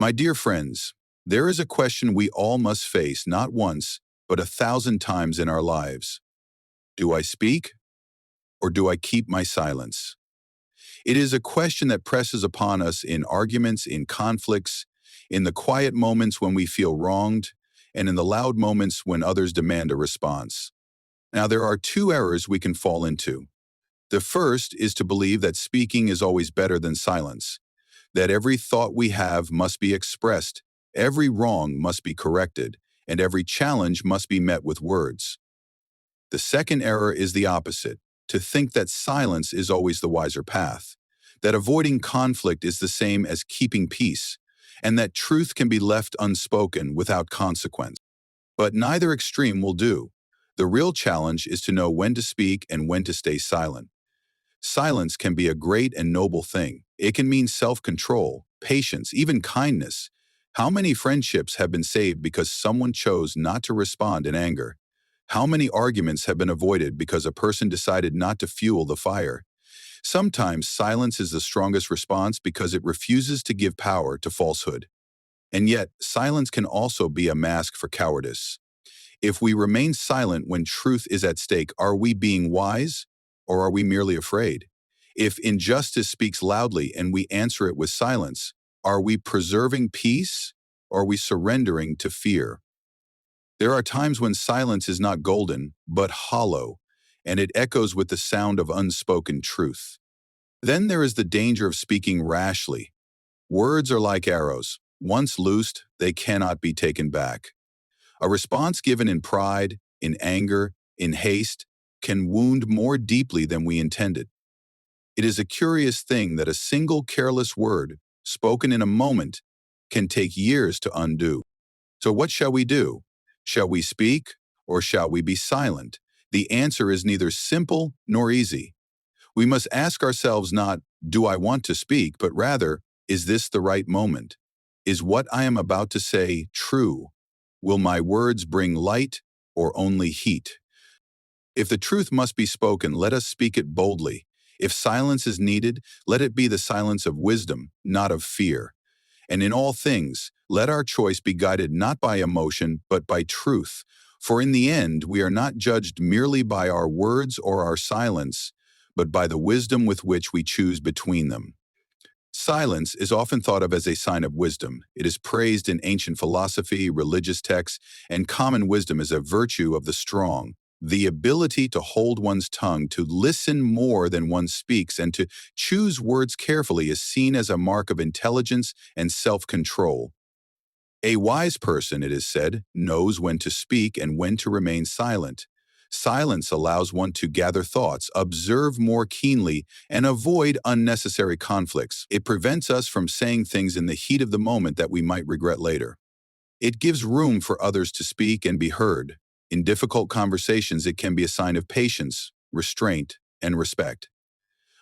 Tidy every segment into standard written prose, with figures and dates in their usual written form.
My dear friends, there is a question we all must face not once, but 1,000 times in our lives. Do I speak or do I keep my silence? It is a question that presses upon us in arguments, in conflicts, in the quiet moments when we feel wronged, and in the loud moments when others demand a response. Now, there are two errors we can fall into. The first is to believe that speaking is always better than silence, that every thought we have must be expressed, every wrong must be corrected, and every challenge must be met with words. The second error is the opposite, to think that silence is always the wiser path, that avoiding conflict is the same as keeping peace, and that truth can be left unspoken without consequence. But neither extreme will do. The real challenge is to know when to speak and when to stay silent. Silence can be a great and noble thing. It can mean self-control, patience, even kindness. How many friendships have been saved because someone chose not to respond in anger? How many arguments have been avoided because a person decided not to fuel the fire? Sometimes silence is the strongest response because it refuses to give power to falsehood. And yet, silence can also be a mask for cowardice. If we remain silent when truth is at stake, are we being wise or are we merely afraid? If injustice speaks loudly and we answer it with silence, are we preserving peace or are we surrendering to fear? There are times when silence is not golden, but hollow, and it echoes with the sound of unspoken truth. Then there is the danger of speaking rashly. Words are like arrows. Once loosed, they cannot be taken back. A response given in pride, in anger, in haste, can wound more deeply than we intended. It is a curious thing that a single careless word, spoken in a moment, can take years to undo. So what shall we do? Shall we speak or shall we be silent? The answer is neither simple nor easy. We must ask ourselves not, do I want to speak, but rather, is this the right moment? Is what I am about to say true? Will my words bring light or only heat? If the truth must be spoken, let us speak it boldly. If silence is needed, let it be the silence of wisdom, not of fear. And in all things, let our choice be guided not by emotion, but by truth. For in the end, we are not judged merely by our words or our silence, but by the wisdom with which we choose between them. Silence is often thought of as a sign of wisdom. It is praised in ancient philosophy, religious texts, and common wisdom as a virtue of the strong. The ability to hold one's tongue, to listen more than one speaks, and to choose words carefully is seen as a mark of intelligence and self-control. A wise person, it is said, knows when to speak and when to remain silent. Silence allows one to gather thoughts, observe more keenly, and avoid unnecessary conflicts. It prevents us from saying things in the heat of the moment that we might regret later. It gives room for others to speak and be heard. In difficult conversations, it can be a sign of patience, restraint, and respect.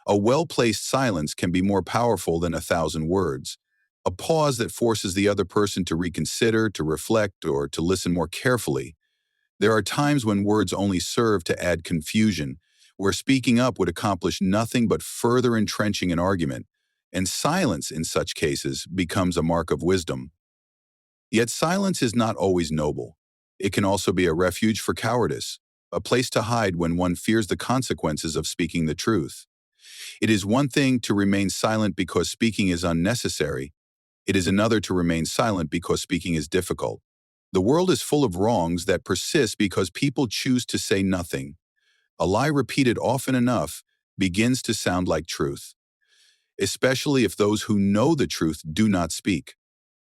A well-placed silence can be more powerful than 1,000 words. A pause that forces the other person to reconsider, to reflect, or to listen more carefully. There are times when words only serve to add confusion, where speaking up would accomplish nothing but further entrenching an argument, and silence in such cases becomes a mark of wisdom. Yet silence is not always noble. It can also be a refuge for cowardice, a place to hide when one fears the consequences of speaking the truth. It is one thing to remain silent because speaking is unnecessary. It is another to remain silent because speaking is difficult. The world is full of wrongs that persist because people choose to say nothing. A lie repeated often enough begins to sound like truth, especially if those who know the truth do not speak.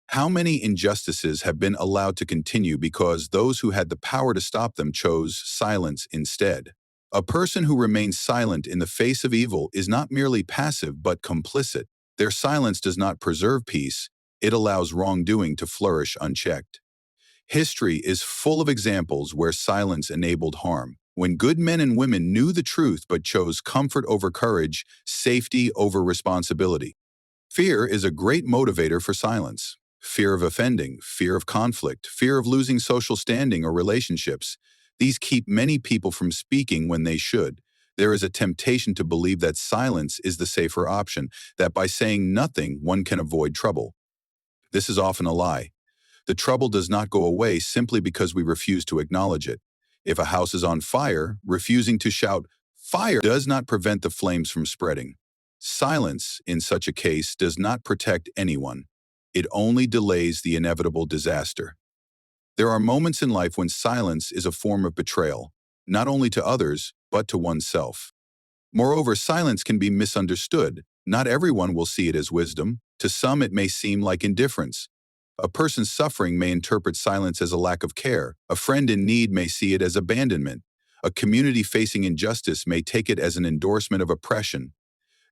How many injustices have been allowed to continue because those who had the power to stop them chose silence instead? A person who remains silent in the face of evil is not merely passive but complicit. Their silence does not preserve peace, it allows wrongdoing to flourish unchecked. History is full of examples where silence enabled harm, when good men and women knew the truth but chose comfort over courage, safety over responsibility. Fear is a great motivator for silence. Fear of offending, fear of conflict, fear of losing social standing or relationships. These keep many people from speaking when they should. There is a temptation to believe that silence is the safer option, that by saying nothing one can avoid trouble. This is often a lie. The trouble does not go away simply because we refuse to acknowledge it. If a house is on fire, refusing to shout, "Fire!" does not prevent the flames from spreading. Silence, in such a case, does not protect anyone. It only delays the inevitable disaster. There are moments in life when silence is a form of betrayal, not only to others, but to oneself. Moreover, silence can be misunderstood. Not everyone will see it as wisdom. To some, it may seem like indifference. A person suffering may interpret silence as a lack of care. A friend in need may see it as abandonment. A community facing injustice may take it as an endorsement of oppression.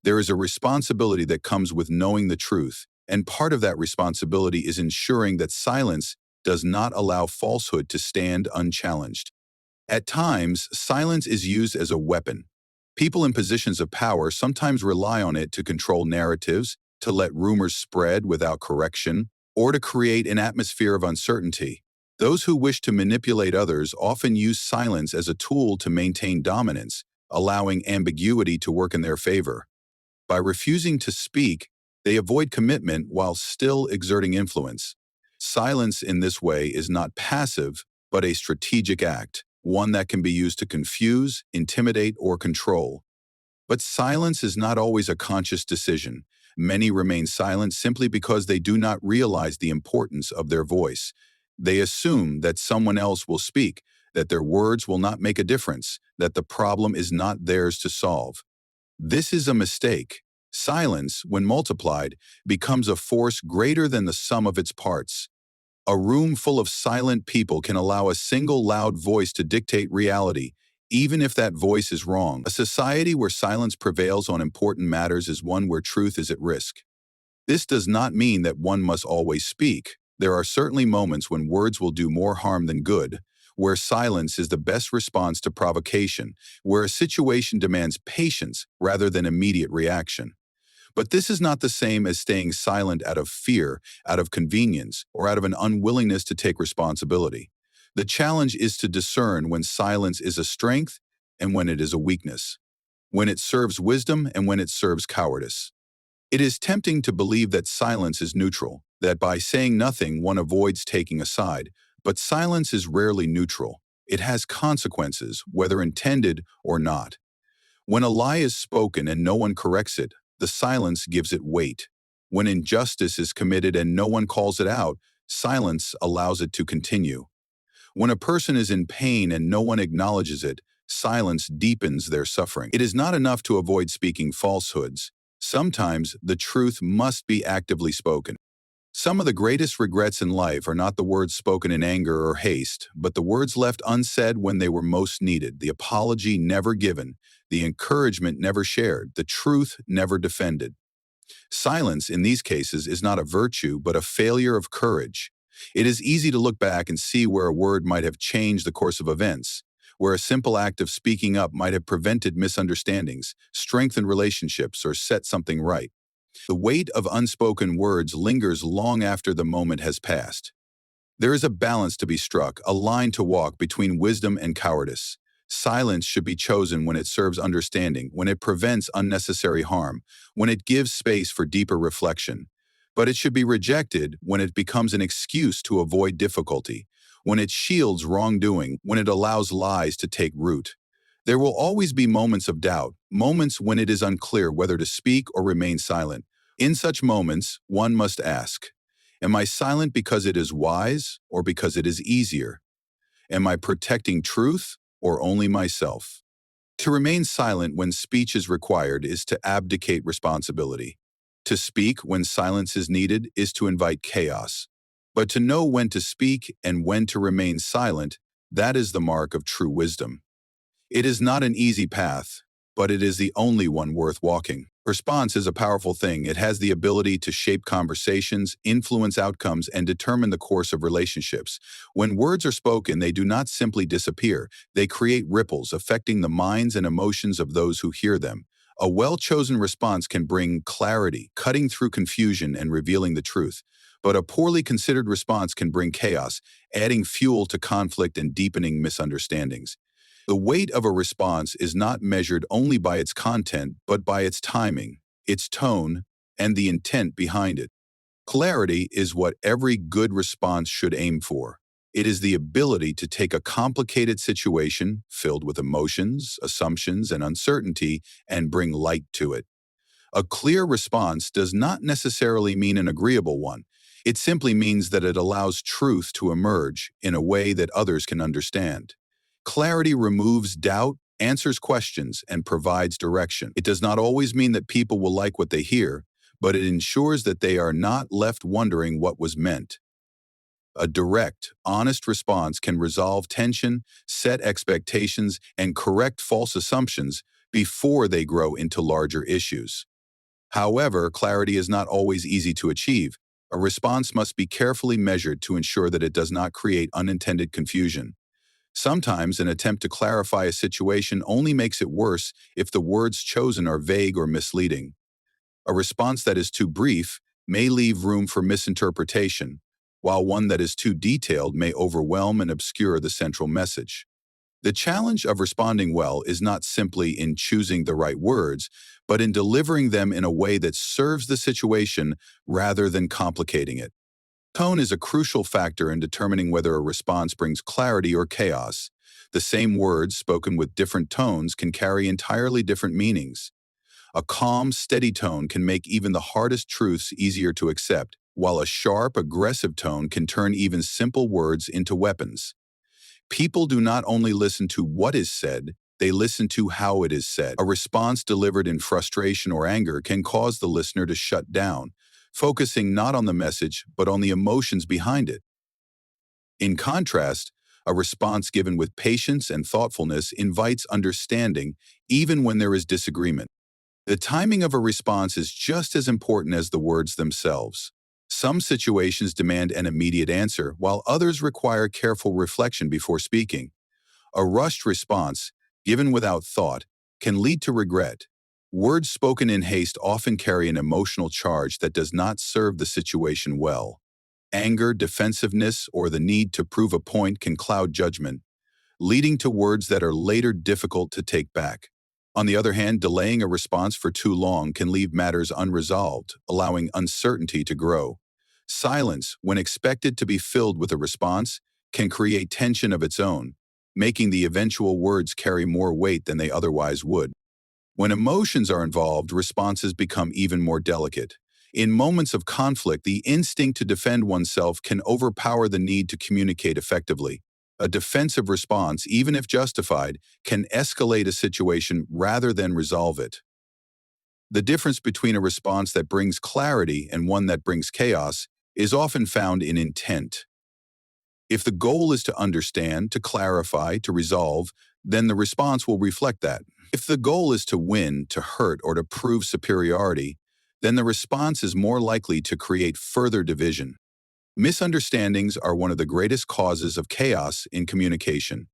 There is a responsibility that comes with knowing the truth, and part of that responsibility is ensuring that silence does not allow falsehood to stand unchallenged. At times, silence is used as a weapon. People in positions of power sometimes rely on it to control narratives, to let rumors spread without correction, or to create an atmosphere of uncertainty. Those who wish to manipulate others often use silence as a tool to maintain dominance, allowing ambiguity to work in their favor. By refusing to speak, they avoid commitment while still exerting influence. Silence in this way is not passive, but a strategic act, one that can be used to confuse, intimidate, or control. But silence is not always a conscious decision. Many remain silent simply because they do not realize the importance of their voice. They assume that someone else will speak, that their words will not make a difference, that the problem is not theirs to solve. This is a mistake. Silence, when multiplied, becomes a force greater than the sum of its parts. A room full of silent people can allow a single loud voice to dictate reality, even if that voice is wrong. A society where silence prevails on important matters is one where truth is at risk. This does not mean that one must always speak. There are certainly moments when words will do more harm than good, where silence is the best response to provocation, where a situation demands patience rather than immediate reaction. But this is not the same as staying silent out of fear, out of convenience, or out of an unwillingness to take responsibility. The challenge is to discern when silence is a strength and when it is a weakness, when it serves wisdom and when it serves cowardice. It is tempting to believe that silence is neutral, that by saying nothing one avoids taking a side, but silence is rarely neutral. It has consequences, whether intended or not. When a lie is spoken and no one corrects it, the silence gives it weight. When injustice is committed and no one calls it out, silence allows it to continue. When a person is in pain and no one acknowledges it, silence deepens their suffering. It is not enough to avoid speaking falsehoods. Sometimes the truth must be actively spoken. Some of the greatest regrets in life are not the words spoken in anger or haste, but the words left unsaid when they were most needed, the apology never given, the encouragement never shared, the truth never defended. Silence, in these cases, is not a virtue, but a failure of courage. It is easy to look back and see where a word might have changed the course of events, where a simple act of speaking up might have prevented misunderstandings, strengthened relationships, or set something right. The weight of unspoken words lingers long after the moment has passed. There is a balance to be struck, a line to walk between wisdom and cowardice. Silence should be chosen when it serves understanding, when it prevents unnecessary harm, when it gives space for deeper reflection. But it should be rejected when it becomes an excuse to avoid difficulty, when it shields wrongdoing, when it allows lies to take root. There will always be moments of doubt, moments when it is unclear whether to speak or remain silent. In such moments, one must ask, am I silent because it is wise or because it is easier? Am I protecting truth or only myself? To remain silent when speech is required is to abdicate responsibility. To speak when silence is needed is to invite chaos. But to know when to speak and when to remain silent, that is the mark of true wisdom. It is not an easy path, but it is the only one worth walking. Response is a powerful thing. It has the ability to shape conversations, influence outcomes, and determine the course of relationships. When words are spoken, they do not simply disappear. They create ripples, affecting the minds and emotions of those who hear them. A well-chosen response can bring clarity, cutting through confusion and revealing the truth. But a poorly considered response can bring chaos, adding fuel to conflict and deepening misunderstandings. The weight of a response is not measured only by its content, but by its timing, its tone, and the intent behind it. Clarity is what every good response should aim for. It is the ability to take a complicated situation filled with emotions, assumptions, and uncertainty and bring light to it. A clear response does not necessarily mean an agreeable one. It simply means that it allows truth to emerge in a way that others can understand. Clarity removes doubt, answers questions, and provides direction. It does not always mean that people will like what they hear, but it ensures that they are not left wondering what was meant. A direct, honest response can resolve tension, set expectations, and correct false assumptions before they grow into larger issues. However, clarity is not always easy to achieve. A response must be carefully measured to ensure that it does not create unintended confusion. Sometimes an attempt to clarify a situation only makes it worse if the words chosen are vague or misleading. A response that is too brief may leave room for misinterpretation, while one that is too detailed may overwhelm and obscure the central message. The challenge of responding well is not simply in choosing the right words, but in delivering them in a way that serves the situation rather than complicating it. Tone is a crucial factor in determining whether a response brings clarity or chaos. The same words spoken with different tones can carry entirely different meanings. A calm, steady tone can make even the hardest truths easier to accept, while a sharp, aggressive tone can turn even simple words into weapons. People do not only listen to what is said, they listen to how it is said. A response delivered in frustration or anger can cause the listener to shut down, focusing not on the message but on the emotions behind it. In contrast, a response given with patience and thoughtfulness invites understanding even when there is disagreement. The timing of a response is just as important as the words themselves. Some situations demand an immediate answer, while others require careful reflection before speaking. A rushed response, given without thought, can lead to regret. Words spoken in haste often carry an emotional charge that does not serve the situation well. Anger, defensiveness, or the need to prove a point can cloud judgment, leading to words that are later difficult to take back. On the other hand, delaying a response for too long can leave matters unresolved, allowing uncertainty to grow. Silence, when expected to be filled with a response, can create tension of its own, making the eventual words carry more weight than they otherwise would. When emotions are involved, responses become even more delicate. In moments of conflict, the instinct to defend oneself can overpower the need to communicate effectively. A defensive response, even if justified, can escalate a situation rather than resolve it. The difference between a response that brings clarity and one that brings chaos is often found in intent. If the goal is to understand, to clarify, to resolve, then the response will reflect that. If the goal is to win, to hurt, or to prove superiority, then the response is more likely to create further division. Misunderstandings are one of the greatest causes of chaos in communication.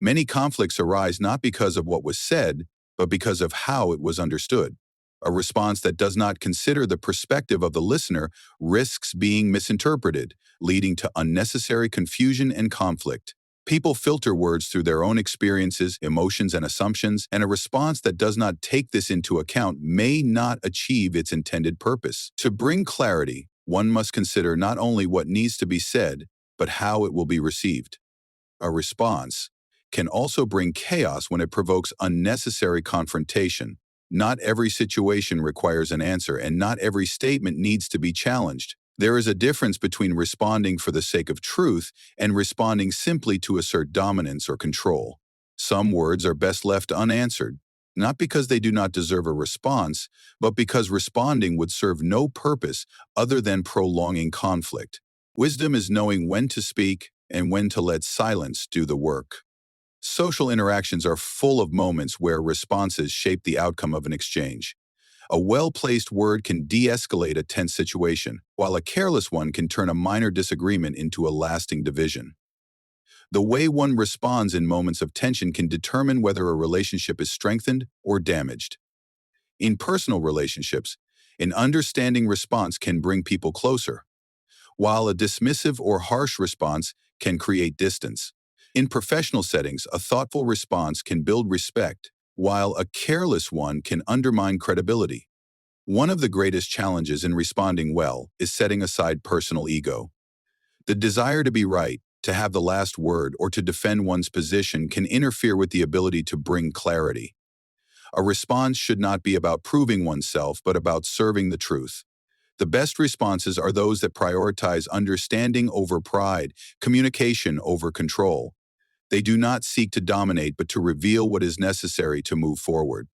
Many conflicts arise not because of what was said, but because of how it was understood. A response that does not consider the perspective of the listener risks being misinterpreted, leading to unnecessary confusion and conflict. People filter words through their own experiences, emotions, and assumptions, and a response that does not take this into account may not achieve its intended purpose. To bring clarity, one must consider not only what needs to be said, but how it will be received. A response can also bring chaos when it provokes unnecessary confrontation. Not every situation requires an answer, and not every statement needs to be challenged. There is a difference between responding for the sake of truth and responding simply to assert dominance or control. Some words are best left unanswered, not because they do not deserve a response, but because responding would serve no purpose other than prolonging conflict. Wisdom is knowing when to speak and when to let silence do the work. Social interactions are full of moments where responses shape the outcome of an exchange. A well-placed word can de-escalate a tense situation, while a careless one can turn a minor disagreement into a lasting division. The way one responds in moments of tension can determine whether a relationship is strengthened or damaged. In personal relationships, an understanding response can bring people closer, while a dismissive or harsh response can create distance. In professional settings, a thoughtful response can build respect, while a careless one can undermine credibility. One of the greatest challenges in responding well is setting aside personal ego. The desire to be right, to have the last word, or to defend one's position can interfere with the ability to bring clarity. A response should not be about proving oneself, but about serving the truth. The best responses are those that prioritize understanding over pride, communication over control. They do not seek to dominate, but to reveal what is necessary to move forward.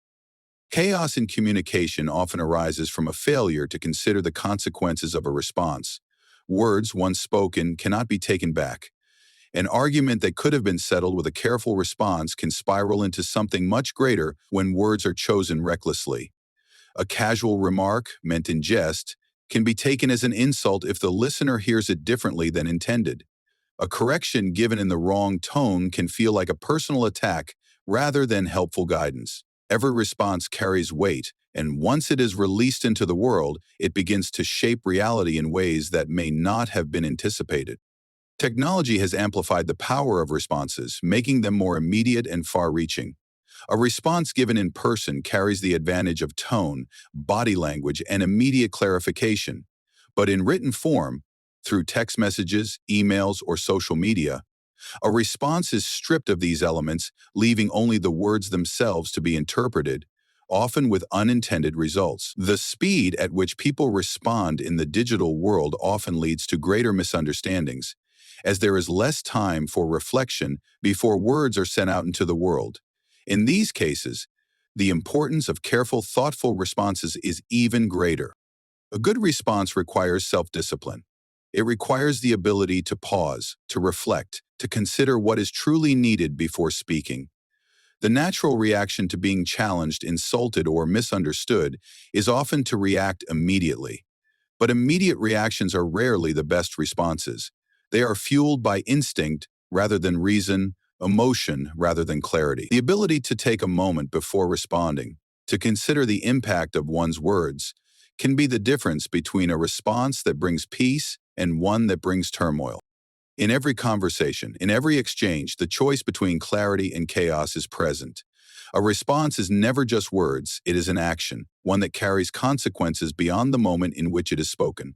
Chaos in communication often arises from a failure to consider the consequences of a response. Words once spoken cannot be taken back. An argument that could have been settled with a careful response can spiral into something much greater when words are chosen recklessly. A casual remark, meant in jest, can be taken as an insult if the listener hears it differently than intended. A correction given in the wrong tone can feel like a personal attack rather than helpful guidance. Every response carries weight, and once it is released into the world, it begins to shape reality in ways that may not have been anticipated. Technology has amplified the power of responses, making them more immediate and far-reaching. A response given in person carries the advantage of tone, body language, and immediate clarification. But in written form, through text messages, emails, or social media, a response is stripped of these elements, leaving only the words themselves to be interpreted, often with unintended results. The speed at which people respond in the digital world often leads to greater misunderstandings, as there is less time for reflection before words are sent out into the world. In these cases, the importance of careful, thoughtful responses is even greater. A good response requires self-discipline. It requires the ability to pause, to reflect, to consider what is truly needed before speaking. The natural reaction to being challenged, insulted, or misunderstood is often to react immediately. But immediate reactions are rarely the best responses. They are fueled by instinct rather than reason, emotion rather than clarity. The ability to take a moment before responding, to consider the impact of one's words, can be the difference between a response that brings peace and one that brings turmoil. In every conversation, in every exchange, the choice between clarity and chaos is present. A response is never just words, it is an action, one that carries consequences beyond the moment in which it is spoken.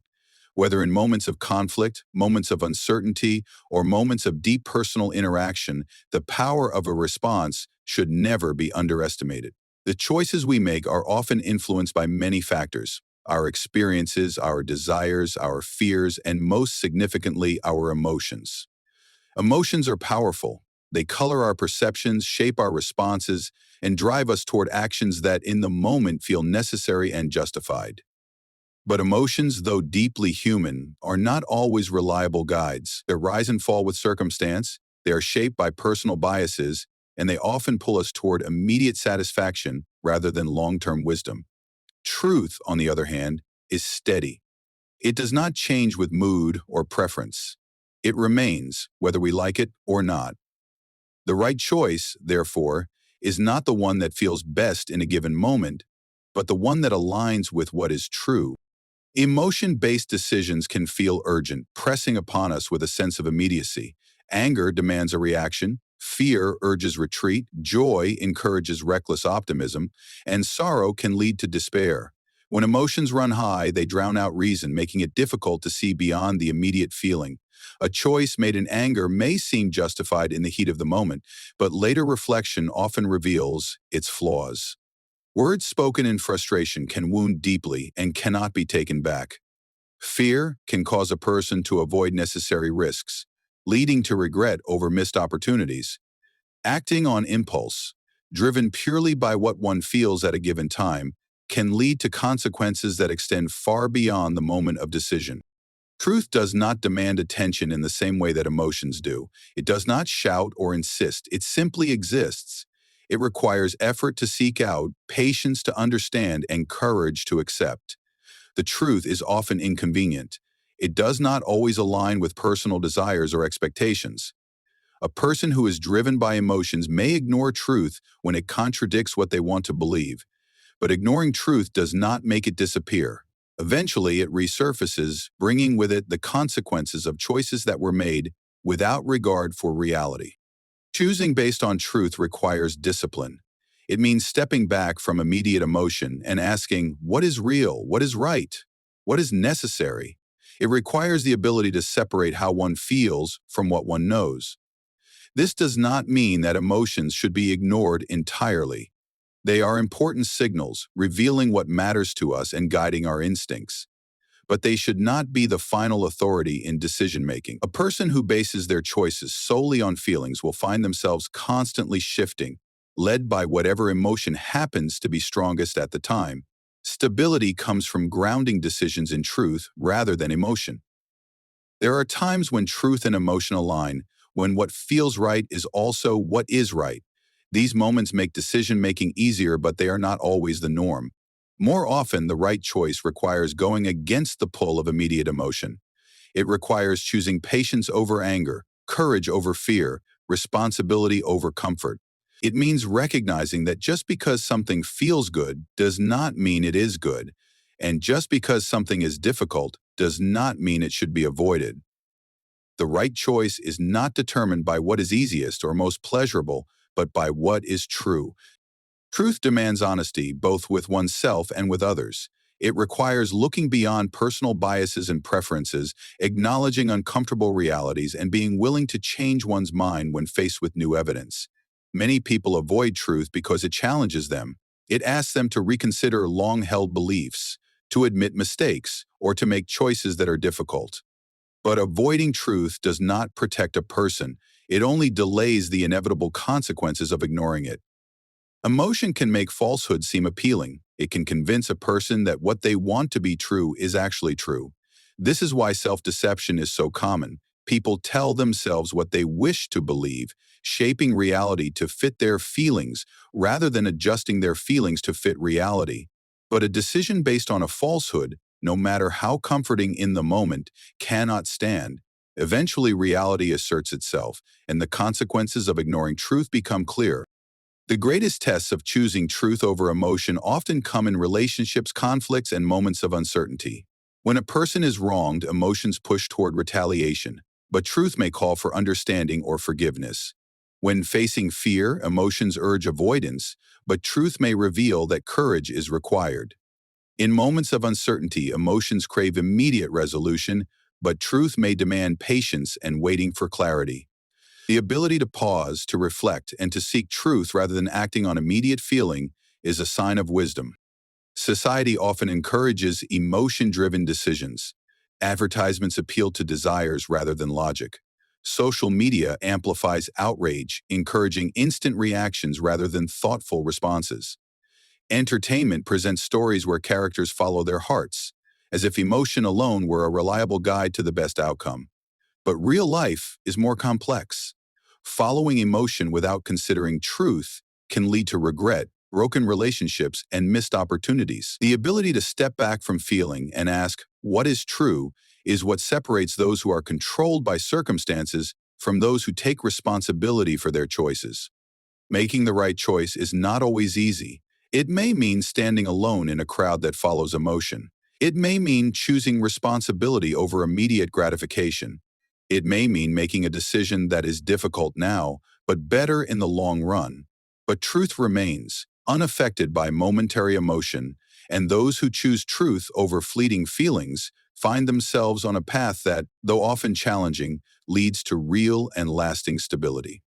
Whether in moments of conflict, moments of uncertainty, or moments of deep personal interaction, the power of a response should never be underestimated. The choices we make are often influenced by many factors: our experiences, our desires, our fears, and most significantly, our emotions. Emotions are powerful. They color our perceptions, shape our responses, and drive us toward actions that in the moment feel necessary and justified. But emotions, though deeply human, are not always reliable guides. They rise and fall with circumstance, they are shaped by personal biases, and they often pull us toward immediate satisfaction rather than long-term wisdom. Truth, on the other hand, is steady. It does not change with mood or preference. It remains, whether we like it or not. The right choice, therefore, is not the one that feels best in a given moment, but the one that aligns with what is true. Emotion-based decisions can feel urgent, pressing upon us with a sense of immediacy. Anger demands a reaction, fear urges retreat, joy encourages reckless optimism, and sorrow can lead to despair. When emotions run high, they drown out reason, making it difficult to see beyond the immediate feeling. A choice made in anger may seem justified in the heat of the moment, but later reflection often reveals its flaws. Words spoken in frustration can wound deeply and cannot be taken back. Fear can cause a person to avoid necessary risks, leading to regret over missed opportunities. Acting on impulse, driven purely by what one feels at a given time, can lead to consequences that extend far beyond the moment of decision. Truth does not demand attention in the same way that emotions do. It does not shout or insist. It simply exists. It requires effort to seek out, patience to understand, and courage to accept. The truth is often inconvenient. It does not always align with personal desires or expectations. A person who is driven by emotions may ignore truth when it contradicts what they want to believe, but ignoring truth does not make it disappear. Eventually, it resurfaces, bringing with it the consequences of choices that were made without regard for reality. Choosing based on truth requires discipline. It means stepping back from immediate emotion and asking, what is real? What is right? What is necessary? It requires the ability to separate how one feels from what one knows. This does not mean that emotions should be ignored entirely. They are important signals, revealing what matters to us and guiding our instincts. But they should not be the final authority in decision-making. A person who bases their choices solely on feelings will find themselves constantly shifting, led by whatever emotion happens to be strongest at the time. Stability comes from grounding decisions in truth rather than emotion. There are times when truth and emotion align, when what feels right is also what is right. These moments make decision-making easier, but they are not always the norm. More often, the right choice requires going against the pull of immediate emotion. It requires choosing patience over anger, courage over fear, responsibility over comfort. It means recognizing that just because something feels good does not mean it is good, and just because something is difficult does not mean it should be avoided. The right choice is not determined by what is easiest or most pleasurable, but by what is true. Truth demands honesty, both with oneself and with others. It requires looking beyond personal biases and preferences, acknowledging uncomfortable realities, and being willing to change one's mind when faced with new evidence. Many people avoid truth because it challenges them. It asks them to reconsider long-held beliefs, to admit mistakes, or to make choices that are difficult. But avoiding truth does not protect a person. It only delays the inevitable consequences of ignoring it. Emotion can make falsehood seem appealing. It can convince a person that what they want to be true is actually true. This is why self-deception is so common. People tell themselves what they wish to believe, shaping reality to fit their feelings rather than adjusting their feelings to fit reality. But a decision based on a falsehood, no matter how comforting in the moment, cannot stand. Eventually, reality asserts itself, and the consequences of ignoring truth become clear. The greatest tests of choosing truth over emotion often come in relationships, conflicts, and moments of uncertainty. When a person is wronged, emotions push toward retaliation, but truth may call for understanding or forgiveness. When facing fear, emotions urge avoidance, but truth may reveal that courage is required. In moments of uncertainty, emotions crave immediate resolution, but truth may demand patience and waiting for clarity. The ability to pause, to reflect, and to seek truth rather than acting on immediate feeling is a sign of wisdom. Society often encourages emotion-driven decisions. Advertisements appeal to desires rather than logic. Social media amplifies outrage, encouraging instant reactions rather than thoughtful responses. Entertainment presents stories where characters follow their hearts, as if emotion alone were a reliable guide to the best outcome. But real life is more complex. Following emotion without considering truth can lead to regret, broken relationships, and missed opportunities. The ability to step back from feeling and ask, what is true, is what separates those who are controlled by circumstances from those who take responsibility for their choices. Making the right choice is not always easy. It may mean standing alone in a crowd that follows emotion. It may mean choosing responsibility over immediate gratification. It may mean making a decision that is difficult now, but better in the long run. But truth remains, unaffected by momentary emotion, and those who choose truth over fleeting feelings find themselves on a path that, though often challenging, leads to real and lasting stability.